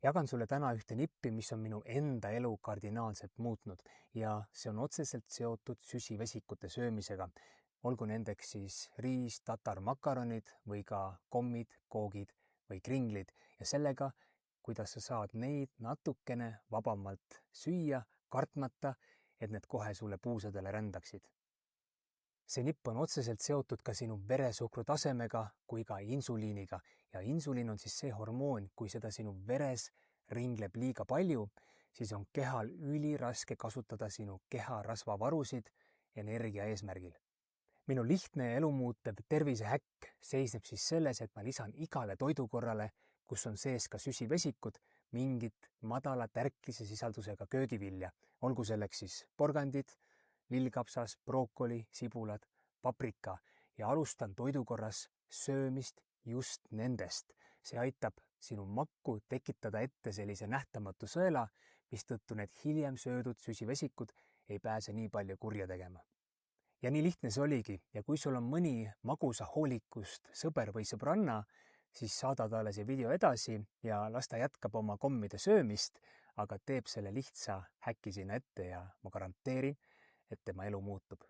Jagan sulle täna ühte nippi, mis on minu enda elu kardinaalselt muutnud ja see on otseselt seotud süsivesikute söömisega. Olgu nendeks siis riis, tatar, makaronid või ka kommid, koogid või kringlid ja sellega, kuidas sa saad neid natukene vabamalt süüa, kartmata, et need kohe sulle puusadele rändaksid. See nipp on otseselt seotud ka sinu veresuhkru tasemega kui ka insuliiniga ja insuliin on siis see hormoon, kui seda sinu veres ringleb liiga palju, siis on kehal üliraske kasutada sinu keharasvavarusid energia eesmärgil. Minu lihtne ja elumuutev tervisehäkk seisneb siis selles, et ma lisan igale toidukorrale, kus on sees ka süsivesikud, mingit madala tärklise sisaldusega köögivilja, olgu selleks siis porgandid, lillkapsas, brookoli, sibulad, paprika ja alustan toidukorras söömist just nendest. See aitab sinu makku tekitada ette sellise nähtamatu sõela, mistõttu need hiljem söödud süsivesikud ei pääse nii palju kurja tegema. Ja nii lihtne see oligi ja kui sul on mõni magusa hoolikust sõber või sõbranna, siis saada talle see video edasi ja las ta jätkab oma kommide söömist, aga teeb selle lihtsa häki sinna ette ja ma garanteerin, et tema elu muutub.